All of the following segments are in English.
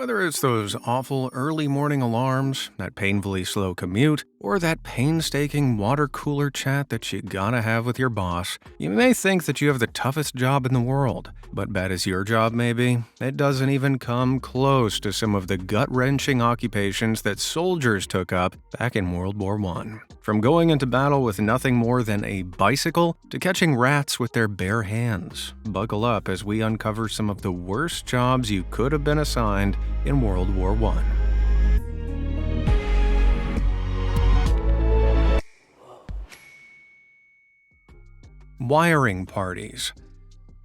Whether it's those awful early morning alarms, that painfully slow commute, or that painstaking water cooler chat that you gotta have with your boss, you may think that you have the toughest job in the world. But bad as your job may be, it doesn't even come close to some of the gut-wrenching occupations that soldiers took up back in World War I. From going into battle with nothing more than a bicycle to catching rats with their bare hands. Buckle up as we uncover some of the worst jobs you could have been assigned in World War I. Wiring parties.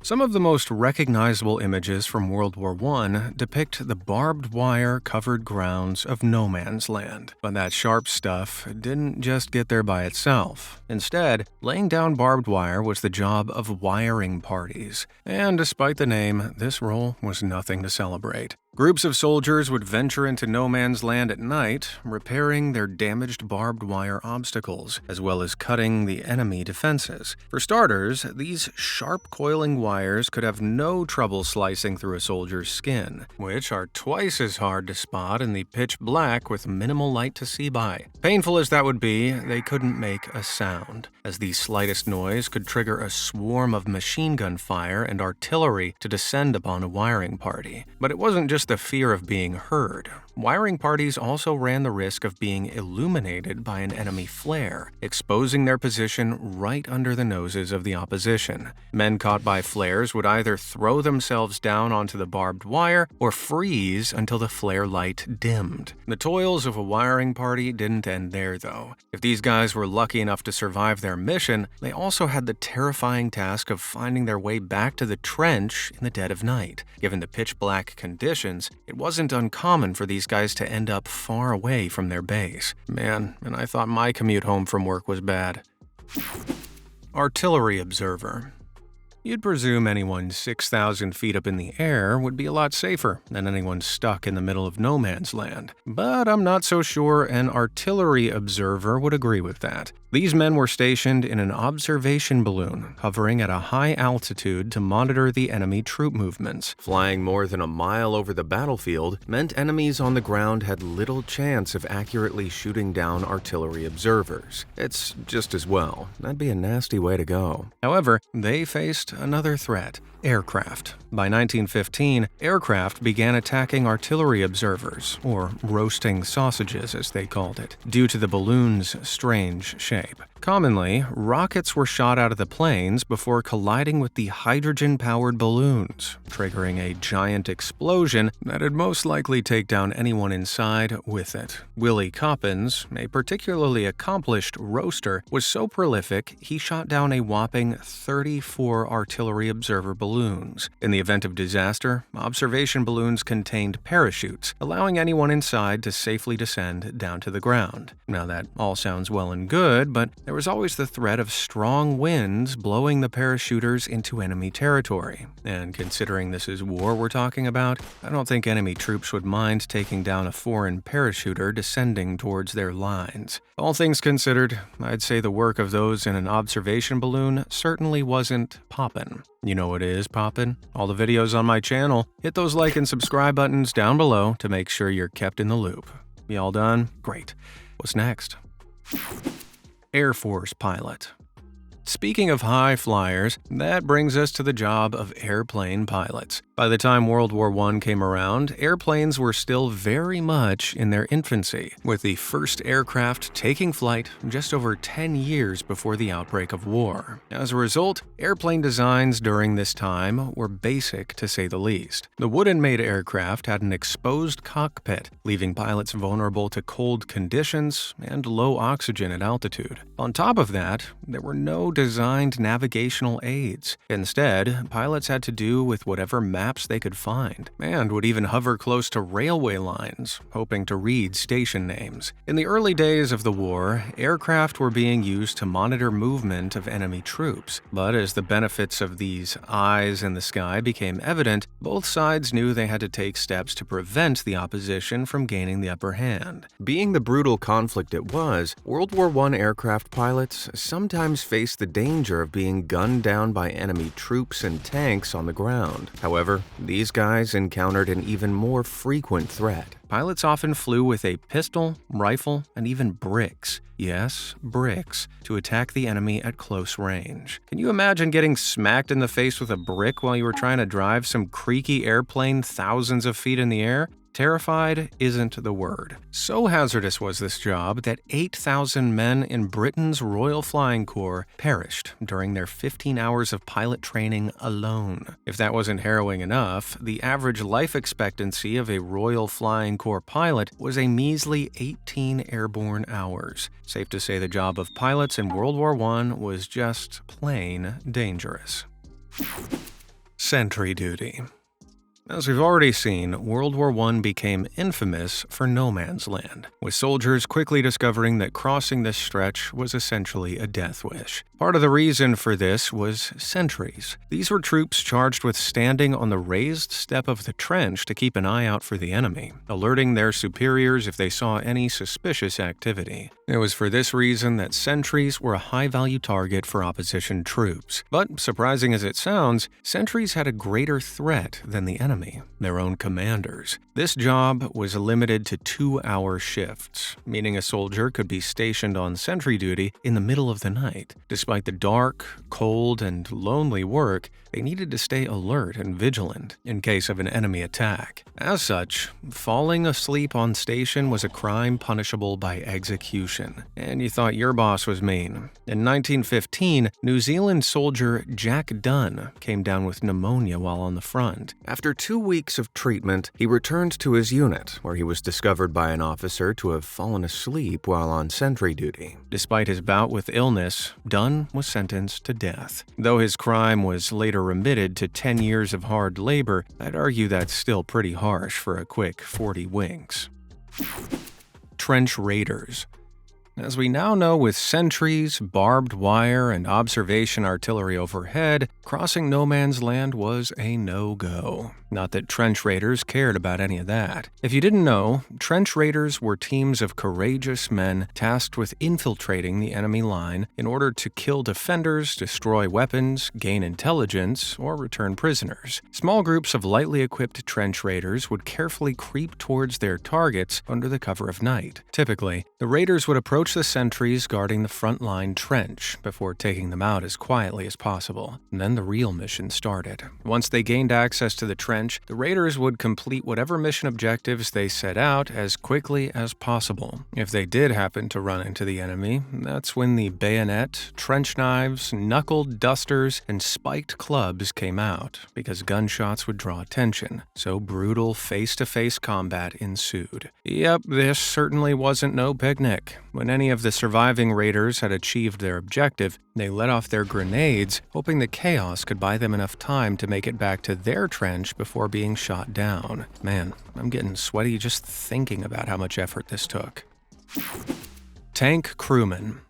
Some of the most recognizable images from World War I depict the barbed wire-covered grounds of no man's land. But that sharp stuff didn't just get there by itself. Instead, laying down barbed wire was the job of wiring parties. And despite the name, this role was nothing to celebrate. Groups of soldiers would venture into no man's land at night, repairing their damaged barbed wire obstacles, as well as cutting the enemy defenses. For starters, these sharp coiling wires could have no trouble slicing through a soldier's skin, which are twice as hard to spot in the pitch black with minimal light to see by. Painful as that would be, they couldn't make a sound, as the slightest noise could trigger a swarm of machine gun fire and artillery to descend upon a wiring party. But it wasn't just the fear of being heard. Wiring parties also ran the risk of being illuminated by an enemy flare, exposing their position right under the noses of the opposition. Men caught by flares would either throw themselves down onto the barbed wire or freeze until the flare light dimmed. The toils of a wiring party didn't end there, though. If these guys were lucky enough to survive their mission, they also had the terrifying task of finding their way back to the trench in the dead of night. Given the pitch-black conditions, it wasn't uncommon for these guys to end up far away from their base. Man, and I thought my commute home from work was bad. Artillery observer. You'd presume anyone 6,000 feet up in the air would be a lot safer than anyone stuck in the middle of no man's land. But I'm not so sure an artillery observer would agree with that. These men were stationed in an observation balloon, hovering at a high altitude to monitor the enemy troop movements. Flying more than a mile over the battlefield meant enemies on the ground had little chance of accurately shooting down artillery observers. It's just as well. That'd be a nasty way to go. However, they faced another threat: aircraft. By 1915, aircraft began attacking artillery observers, or roasting sausages as they called it, due to the balloon's strange shape. Commonly, rockets were shot out of the planes before colliding with the hydrogen-powered balloons, triggering a giant explosion that'd most likely take down anyone inside with it. Willie Coppens, a particularly accomplished roaster, was so prolific he shot down a whopping 34 artillery observer balloons. In the event of disaster, observation balloons contained parachutes, allowing anyone inside to safely descend down to the ground. Now that all sounds well and good, but there was always the threat of strong winds blowing the parachuters into enemy territory. And considering this is war we're talking about, I don't think enemy troops would mind taking down a foreign parachuter descending towards their lines. All things considered, I'd say the work of those in an observation balloon certainly wasn't poppin'. You know what is poppin'? All the videos on my channel. Hit those like and subscribe buttons down below to make sure you're kept in the loop. You all done? Great. What's next? Air Force pilot. Speaking of high flyers, that brings us to the job of airplane pilots. By the time World War I came around, airplanes were still very much in their infancy, with the first aircraft taking flight just over 10 years before the outbreak of war. As a result, airplane designs during this time were basic to say the least. The wooden-made aircraft had an exposed cockpit, leaving pilots vulnerable to cold conditions and low oxygen at altitude. On top of that, there were no designed navigational aids. Instead, pilots had to do with whatever maps they could find, and would even hover close to railway lines, hoping to read station names. In the early days of the war, aircraft were being used to monitor movement of enemy troops, but as the benefits of these eyes in the sky became evident, both sides knew they had to take steps to prevent the opposition from gaining the upper hand. Being the brutal conflict it was, World War I aircraft pilots sometimes faced the danger of being gunned down by enemy troops and tanks on the ground. However, However, these guys encountered an even more frequent threat. Pilots often flew with a pistol, rifle, and even bricks. Yes, bricks, to attack the enemy at close range. Can you imagine getting smacked in the face with a brick while you were trying to drive some creaky airplane thousands of feet in the air? Terrified isn't the word. So hazardous was this job that 8,000 men in Britain's Royal Flying Corps perished during their 15 hours of pilot training alone. If that wasn't harrowing enough, the average life expectancy of a Royal Flying Corps pilot was a measly 18 airborne hours. Safe to say the job of pilots in World War I was just plain dangerous. Sentry duty. As we've already seen, World War I became infamous for no man's land, with soldiers quickly discovering that crossing this stretch was essentially a death wish. Part of the reason for this was sentries. These were troops charged with standing on the raised step of the trench to keep an eye out for the enemy, alerting their superiors if they saw any suspicious activity. It was for this reason that sentries were a high-value target for opposition troops. But, surprising as it sounds, sentries had a greater threat than the enemy, their own commanders. This job was limited to 2-hour shifts, meaning a soldier could be stationed on sentry duty in the middle of the night. Despite the dark, cold, and lonely work, they needed to stay alert and vigilant in case of an enemy attack. As such, falling asleep on station was a crime punishable by execution. And you thought your boss was mean. In 1915, New Zealand soldier Jack Dunn came down with pneumonia while on the front. After 2 weeks of treatment, he returned to his unit, where he was discovered by an officer to have fallen asleep while on sentry duty. Despite his bout with illness, Dunn was sentenced to death. Though his crime was later remitted to 10 years of hard labor, I'd argue that's still pretty harsh for a quick 40 winks. Trench raiders. As we now know, with sentries, barbed wire, and observation artillery overhead, crossing no man's land was a no-go. Not that trench raiders cared about any of that. If you didn't know, trench raiders were teams of courageous men tasked with infiltrating the enemy line in order to kill defenders, destroy weapons, gain intelligence, or return prisoners. Small groups of lightly equipped trench raiders would carefully creep towards their targets under the cover of night. Typically, the raiders would approach the sentries guarding the front line trench before taking them out as quietly as possible. And then the real mission started. Once they gained access to the trench, the raiders would complete whatever mission objectives they set out as quickly as possible. If they did happen to run into the enemy, that's when the bayonet, trench knives, knuckle dusters, and spiked clubs came out, because gunshots would draw attention, so brutal face-to-face combat ensued. Yep, this certainly wasn't no picnic. When any of the surviving raiders had achieved their objective, they let off their grenades, hoping the chaos could buy them enough time to make it back to their trench before being shot down. Man, I'm getting sweaty just thinking about how much effort this took. Tank crewman.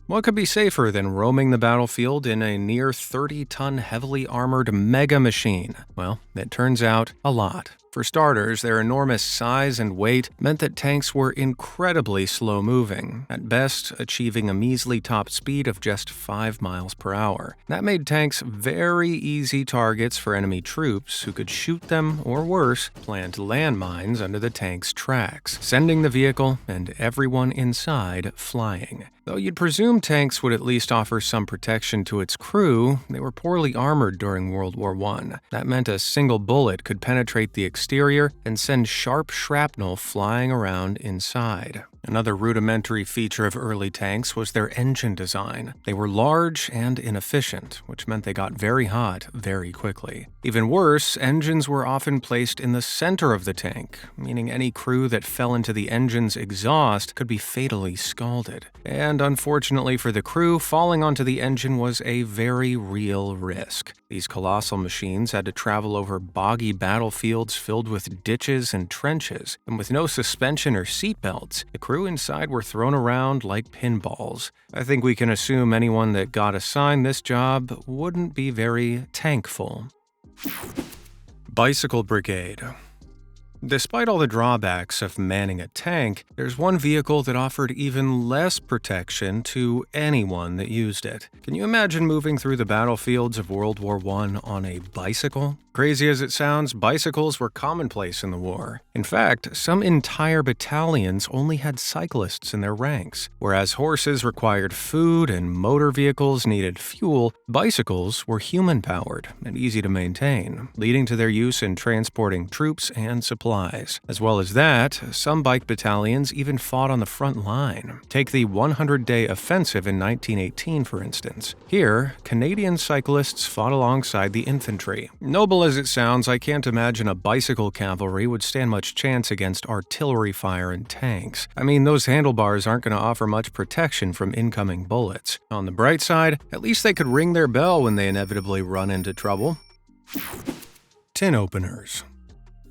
What could be safer than roaming the battlefield in a near 30-ton heavily armored mega machine? Well, it turns out a lot. For starters, their enormous size and weight meant that tanks were incredibly slow-moving, at best achieving a measly top speed of just 5 miles per hour. That made tanks very easy targets for enemy troops who could shoot them, or worse, plant landmines under the tank's tracks, sending the vehicle and everyone inside flying. Though you'd presume tanks would at least offer some protection to its crew, they were poorly armored during World War I. That meant a single bullet could penetrate the exterior and send sharp shrapnel flying around inside. Another rudimentary feature of early tanks was their engine design. They were large and inefficient, which meant they got very hot very quickly. Even worse, engines were often placed in the center of the tank, meaning any crew that fell into the engine's exhaust could be fatally scalded. And unfortunately for the crew, falling onto the engine was a very real risk. These colossal machines had to travel over boggy battlefields filled with ditches and trenches, and with no suspension or seatbelts, the crew inside were thrown around like pinballs. I think we can assume anyone that got assigned this job wouldn't be very tankful. Bicycle Brigade. Despite all the drawbacks of manning a tank, there's one vehicle that offered even less protection to anyone that used it. Can you imagine moving through the battlefields of World War I on a bicycle? Crazy as it sounds, bicycles were commonplace in the war. In fact, some entire battalions only had cyclists in their ranks. Whereas horses required food and motor vehicles needed fuel, bicycles were human-powered and easy to maintain, leading to their use in transporting troops and supplies. As well as that, some bike battalions even fought on the front line. Take the 100-day offensive in 1918, for instance. Here, Canadian cyclists fought alongside the infantry. Noble as it sounds, I can't imagine a bicycle cavalry would stand much chance against artillery fire and tanks. I mean, those handlebars aren't going to offer much protection from incoming bullets. On the bright side, at least they could ring their bell when they inevitably run into trouble. Tin openers.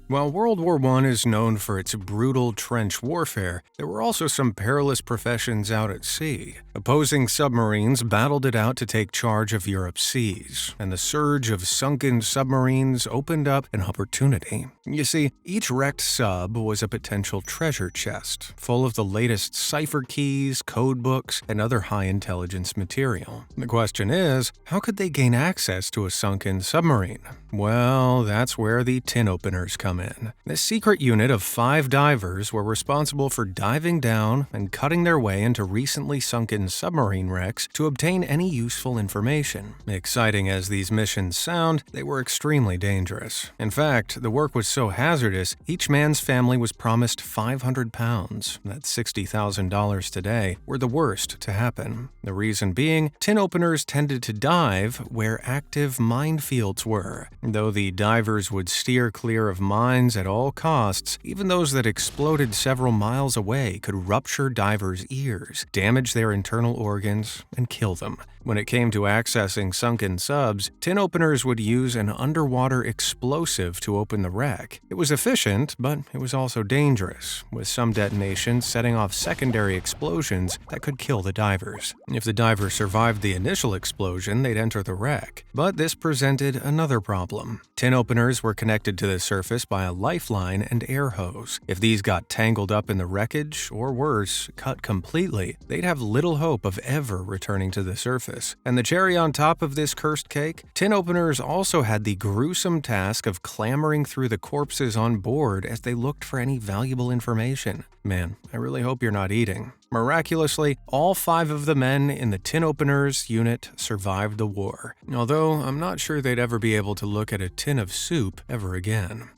While World War I is known for its brutal trench warfare, there were also some perilous professions out at sea. Opposing submarines battled it out to take charge of Europe's seas, and the surge of sunken submarines opened up an opportunity. You see, each wrecked sub was a potential treasure chest, full of the latest cipher keys, code books, and other high-intelligence material. The question is, how could they gain access to a sunken submarine? Well, that's where the tin openers come in. This secret unit of 5 divers were responsible for diving down and cutting their way into recently sunken submarine wrecks to obtain any useful information. Exciting as these missions sound, they were extremely dangerous. In fact, the work was so hazardous, each man's family was promised £500, that's $60,000 today, were the worst to happen. The reason being, tin openers tended to dive where active minefields were. Though the divers would steer clear of mines at all costs, even those that exploded several miles away could rupture divers' ears, damage their internal organs, and kill them. When it came to accessing sunken subs, tin openers would use an underwater explosive to open the wreck. It was efficient, but it was also dangerous, with some detonations setting off secondary explosions that could kill the divers. If the divers survived the initial explosion, they'd enter the wreck. But this presented another problem. Tin openers were connected to the surface by a lifeline and air hose. If these got tangled up in the wreckage, or worse, cut completely, they'd have little hope of ever returning to the surface. And the cherry on top of this cursed cake, tin openers also had the gruesome task of clambering through the corpses on board as they looked for any valuable information. Man, I really hope you're not eating. Miraculously, all 5 of the men in the tin openers unit survived the war, although I'm not sure they'd ever be able to look at a tin of soup ever again.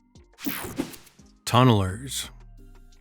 Tunnelers.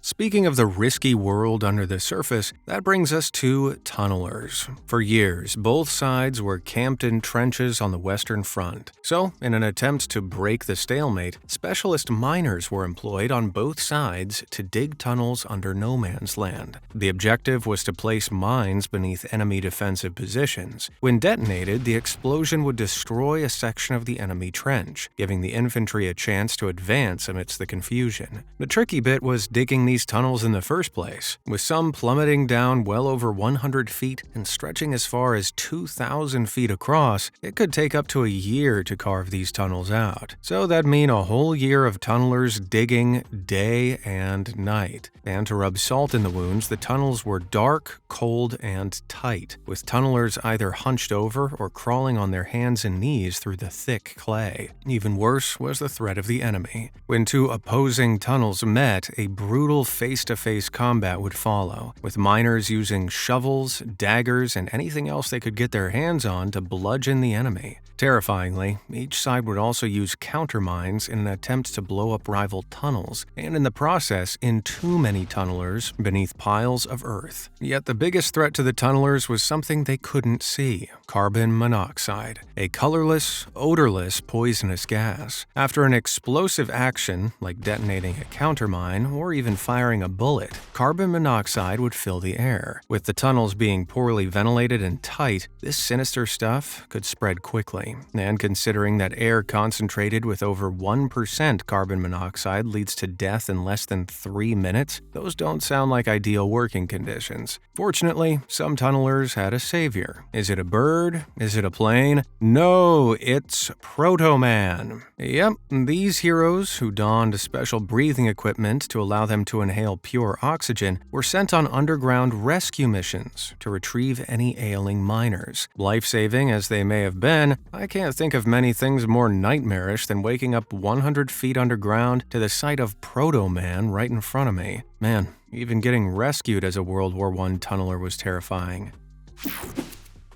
Speaking of the risky world under the surface, that brings us to tunnelers. For years, both sides were camped in trenches on the Western Front. So, in an attempt to break the stalemate, specialist miners were employed on both sides to dig tunnels under no man's land. The objective was to place mines beneath enemy defensive positions. When detonated, the explosion would destroy a section of the enemy trench, giving the infantry a chance to advance amidst the confusion. The tricky bit was digging these tunnels in the first place, with some plummeting down well over 100 feet and stretching as far as 2,000 feet across. It could take up to a year to carve these tunnels out. So that'd mean a whole year of tunnelers digging day and night. And to rub salt in the wounds, the tunnels were dark, cold, and tight, with tunnelers either hunched over or crawling on their hands and knees through the thick clay. Even worse was the threat of the enemy. When 2 opposing tunnels met, a brutal face-to-face combat would follow, with miners using shovels, daggers, and anything else they could get their hands on to bludgeon the enemy. Terrifyingly, each side would also use countermines in an attempt to blow up rival tunnels, and in the process, in too many tunnelers beneath piles of earth. Yet the biggest threat to the tunnelers was something they couldn't see: carbon monoxide, a colorless, odorless, poisonous gas. After an explosive action, like detonating a countermine or even firing firing a bullet, carbon monoxide would fill the air. With the tunnels being poorly ventilated and tight, this sinister stuff could spread quickly. And considering that air concentrated with over 1% carbon monoxide leads to death in less than 3 minutes, those don't sound like ideal working conditions. Fortunately, some tunnelers had a savior. Is it a bird? Is it a plane? No, it's Proto-Man. Yep, these heroes, who donned special breathing equipment to allow them to inhale pure oxygen, were sent on underground rescue missions to retrieve any ailing miners. Life-saving as they may have been, I can't think of many things more nightmarish than waking up 100 feet underground to the sight of Proto-Man right in front of me. Man, even getting rescued as a World War I tunneler was terrifying.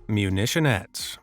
Munitionettes.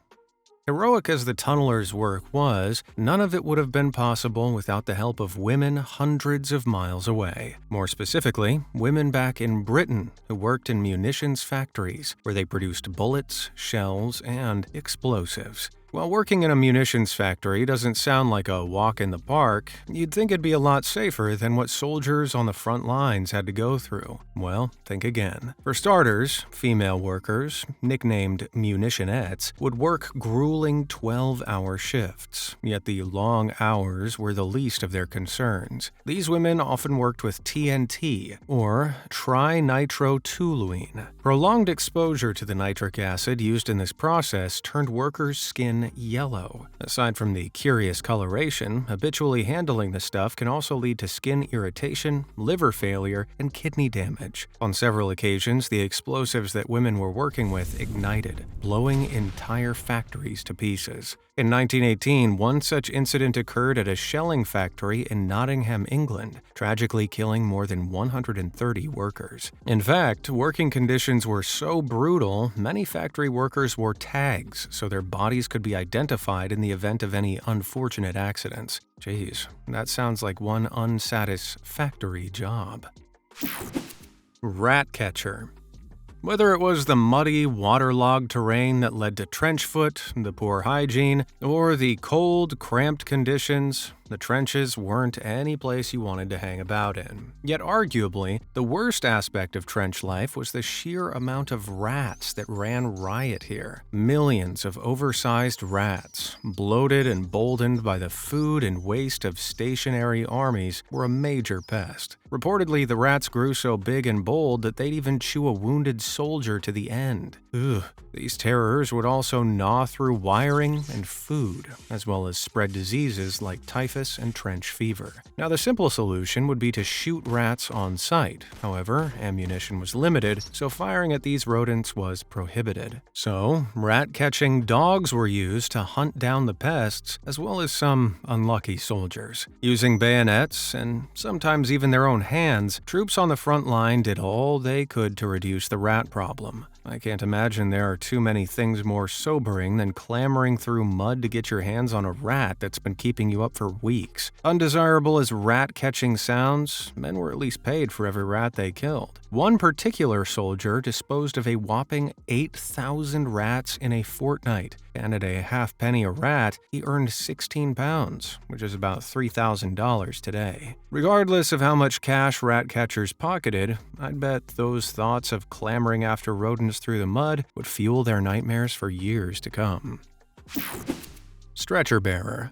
Heroic as the tunnelers' work was, none of it would have been possible without the help of women hundreds of miles away. More specifically, women back in Britain who worked in munitions factories, where they produced bullets, shells, and explosives. While working in a munitions factory doesn't sound like a walk in the park, you'd think it'd be a lot safer than what soldiers on the front lines had to go through. Well, think again. For starters, female workers, nicknamed munitionettes, would work grueling 12-hour shifts, yet the long hours were the least of their concerns. These women often worked with TNT, or trinitrotoluene. Prolonged exposure to the nitric acid used in this process turned workers' skin yellow. Aside from the curious coloration, habitually handling the stuff can also lead to skin irritation, liver failure, and kidney damage. On several occasions, the explosives that women were working with ignited, blowing entire factories to pieces. In 1918, one such incident occurred at a shelling factory in Nottingham, England, tragically killing more than 130 workers. In fact, working conditions were so brutal, many factory workers wore tags so their bodies could be identified in the event of any unfortunate accidents. Jeez, that sounds like one unsatisfactory job. Rat catcher. Whether it was the muddy, waterlogged terrain that led to trench foot, the poor hygiene, or the cold, cramped conditions, the trenches weren't any place you wanted to hang about in. Yet arguably, the worst aspect of trench life was the sheer amount of rats that ran riot here. Millions of oversized rats, bloated and emboldened by the food and waste of stationary armies, were a major pest. Reportedly, the rats grew so big and bold that they'd even chew a wounded soldier to the end. Ugh. These terrors would also gnaw through wiring and food, as well as spread diseases like typhus and trench fever. Now, the simple solution would be to shoot rats on sight. However, ammunition was limited, so firing at these rodents was prohibited. So, rat-catching dogs were used to hunt down the pests, as well as some unlucky soldiers. Using bayonets, and sometimes even their own hands, troops on the front line did all they could to reduce the rat problem. I can't imagine there are too many things more sobering than clambering through mud to get your hands on a rat that's been keeping you up for weeks. Undesirable as rat-catching sounds, men were at least paid for every rat they killed. One particular soldier disposed of a whopping 8,000 rats in a fortnight, and at a halfpenny a rat, he earned 16 pounds, which is about $3,000 today. Regardless of how much cash rat catchers pocketed, I'd bet those thoughts of clambering after rodents through the mud would fuel their nightmares for years to come. Stretcher bearer.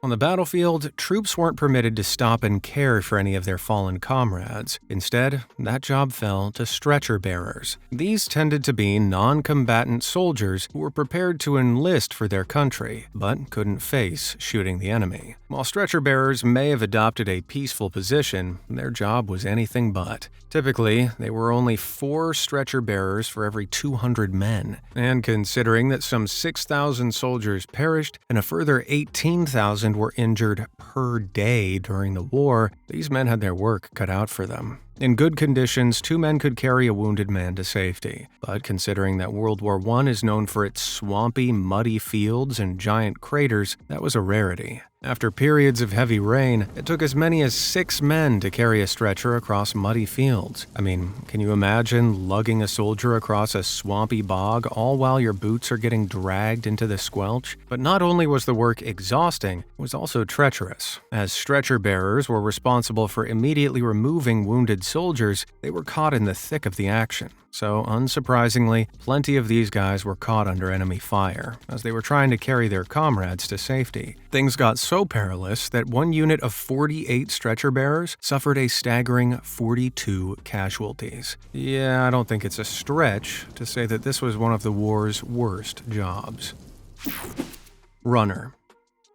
On the battlefield, troops weren't permitted to stop and care for any of their fallen comrades. Instead, that job fell to stretcher bearers. These tended to be non-combatant soldiers who were prepared to enlist for their country, but couldn't face shooting the enemy. While stretcher bearers may have adopted a peaceful position, their job was anything but. Typically, there were only 4 stretcher bearers for every 200 men. And considering that some 6,000 soldiers perished and a further 18,000 were injured per day during the war, these men had their work cut out for them. In good conditions, 2 men could carry a wounded man to safety. But considering that World War I is known for its swampy, muddy fields and giant craters, that was a rarity. After periods of heavy rain, it took as many as 6 men to carry a stretcher across muddy fields. I mean, can you imagine lugging a soldier across a swampy bog all while your boots are getting dragged into the squelch? But not only was the work exhausting, it was also treacherous. As stretcher bearers were responsible for immediately removing wounded soldiers, they were caught in the thick of the action. So, unsurprisingly, plenty of these guys were caught under enemy fire, as they were trying to carry their comrades to safety. Things got so perilous that one unit of 48 stretcher bearers suffered a staggering 42 casualties. Yeah, I don't think it's a stretch to say that this was one of the war's worst jobs. Runner.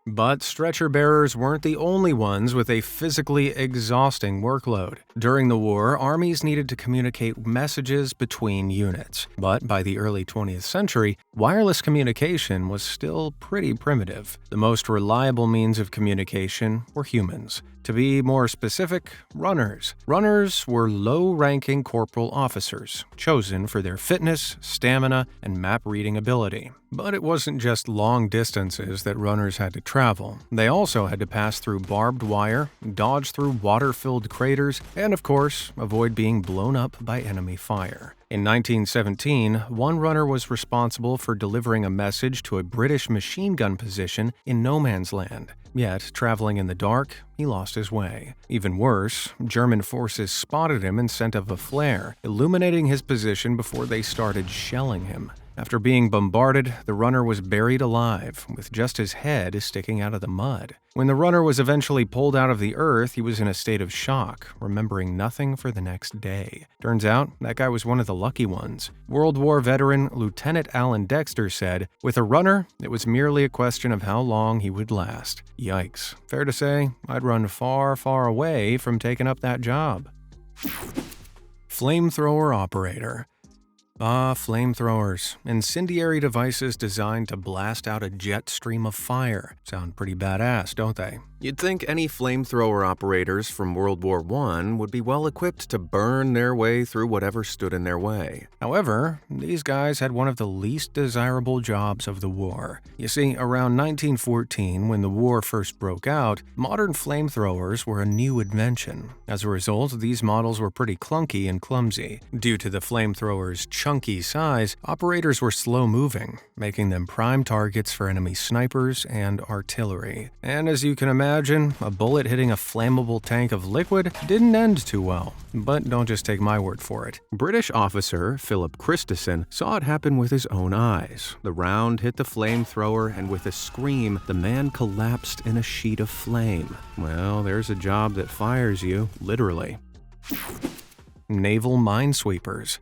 But stretcher bearers weren't the only ones with a physically exhausting workload. During the war, armies needed to communicate messages between units. But by the early 20th century, wireless communication was still pretty primitive. The most reliable means of communication were humans. To be more specific, runners. Runners were low-ranking corporal officers, chosen for their fitness, stamina, and map-reading ability. But it wasn't just long distances that runners had to travel. They also had to pass through barbed wire, dodge through water-filled craters, and of course, avoid being blown up by enemy fire. In 1917, one runner was responsible for delivering a message to a British machine gun position in no man's land. Yet, traveling in the dark, he lost his way. Even worse, German forces spotted him and sent up a flare, illuminating his position before they started shelling him. After being bombarded, the runner was buried alive, with just his head sticking out of the mud. When the runner was eventually pulled out of the earth, he was in a state of shock, remembering nothing for the next day. Turns out, that guy was one of the lucky ones. World War veteran Lieutenant Alan Dexter said, "With a runner, it was merely a question of how long he would last." Yikes. Fair to say, I'd run far, far away from taking up that job. Flamethrower operator. Flamethrowers. Incendiary devices designed to blast out a jet stream of fire. Sound pretty badass, don't they? You'd think any flamethrower operators from World War I would be well equipped to burn their way through whatever stood in their way. However, these guys had one of the least desirable jobs of the war. You see, around 1914, when the war first broke out, modern flamethrowers were a new invention. As a result, these models were pretty clunky and clumsy. Due to the flamethrower's chunky size, operators were slow-moving, making them prime targets for enemy snipers and artillery. And as you can imagine, a bullet hitting a flammable tank of liquid didn't end too well. But don't just take my word for it. British officer Philip Christison saw it happen with his own eyes. The round hit the flamethrower, and with a scream, the man collapsed in a sheet of flame. Well, there's a job that fires you, literally. Naval minesweepers.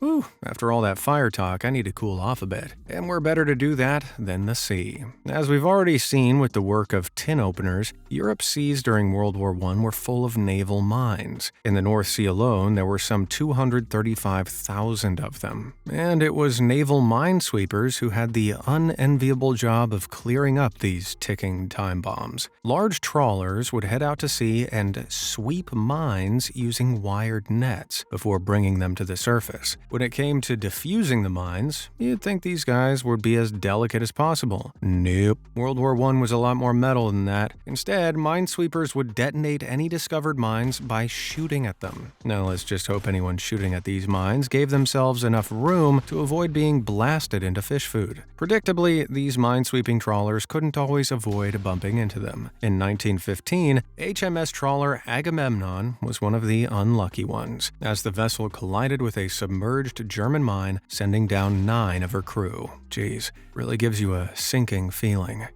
Whew, after all that fire talk, I need to cool off a bit. And where better to do that than the sea? As we've already seen with the work of tin openers, Europe's seas during World War I were full of naval mines. In the North Sea alone, there were some 235,000 of them. And it was naval minesweepers who had the unenviable job of clearing up these ticking time bombs. Large trawlers would head out to sea and sweep mines using wired nets before bringing them to the surface. When it came to defusing the mines, you'd think these guys would be as delicate as possible. Nope. World War I was a lot more metal than that. Instead, minesweepers would detonate any discovered mines by shooting at them. Now, let's just hope anyone shooting at these mines gave themselves enough room to avoid being blasted into fish food. Predictably, these minesweeping trawlers couldn't always avoid bumping into them. In 1915, HMS trawler Agamemnon was one of the unlucky ones, as the vessel collided with a submerged German mine, sending down 9 of her crew. Geez, really gives you a sinking feeling.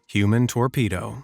Human torpedo.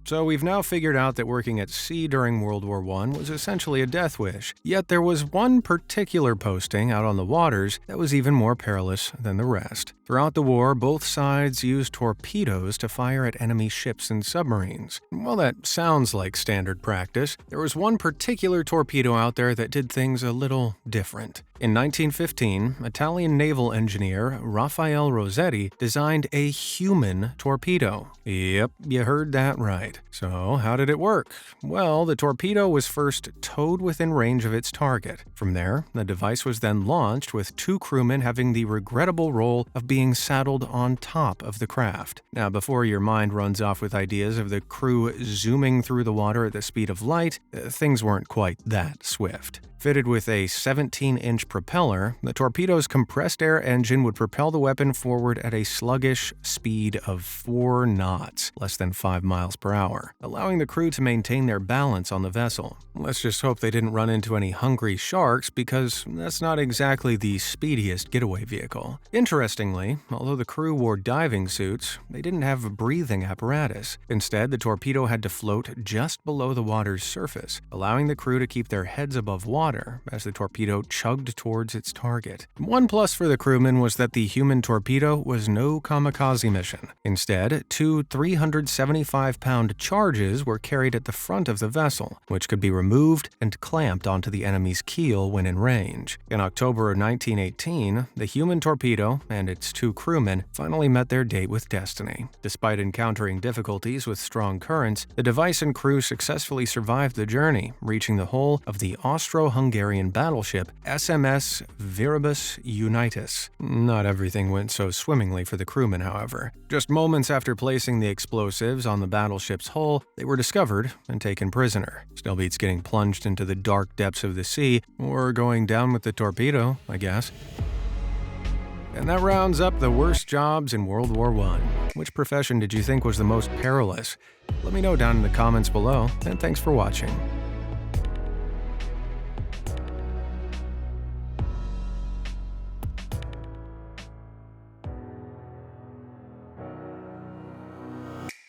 So we've now figured out that working at sea during World War I was essentially a death wish, yet there was one particular posting out on the waters that was even more perilous than the rest. Throughout the war, both sides used torpedoes to fire at enemy ships and submarines. While that sounds like standard practice, there was one particular torpedo out there that did things a little different. In 1915, Italian naval engineer Raffaele Rossetti designed a human torpedo. Yep, you heard that right. So, how did it work? Well, the torpedo was first towed within range of its target. From there, the device was then launched with 2 crewmen having the regrettable role of being saddled on top of the craft. Now, before your mind runs off with ideas of the crew zooming through the water at the speed of light, things weren't quite that swift. Fitted with a 17-inch propeller, the torpedo's compressed air engine would propel the weapon forward at a sluggish speed of 4 knots, less than 5 miles per hour, allowing the crew to maintain their balance on the vessel. Let's just hope they didn't run into any hungry sharks, because that's not exactly the speediest getaway vehicle. Interestingly, although the crew wore diving suits, they didn't have a breathing apparatus. Instead, the torpedo had to float just below the water's surface, allowing the crew to keep their heads above water as the torpedo chugged towards its target. One plus for the crewmen was that the human torpedo was no kamikaze mission. Instead, 2 375-pound charges were carried at the front of the vessel, which could be removed and clamped onto the enemy's keel when in range. In October of 1918, the human torpedo and its 2 crewmen finally met their date with destiny. Despite encountering difficulties with strong currents, the device and crew successfully survived the journey, reaching the hull of the Austro-Hungarian battleship SMS Viribus Unitas. Not everything went so swimmingly for the crewmen, however. Just moments after placing the explosives on the battleship's hull, they were discovered and taken prisoner. Still beats getting plunged into the dark depths of the sea, or going down with the torpedo, I guess. And that rounds up the worst jobs in World War I. Which profession did you think was the most perilous? Let me know down in the comments below, and thanks for watching.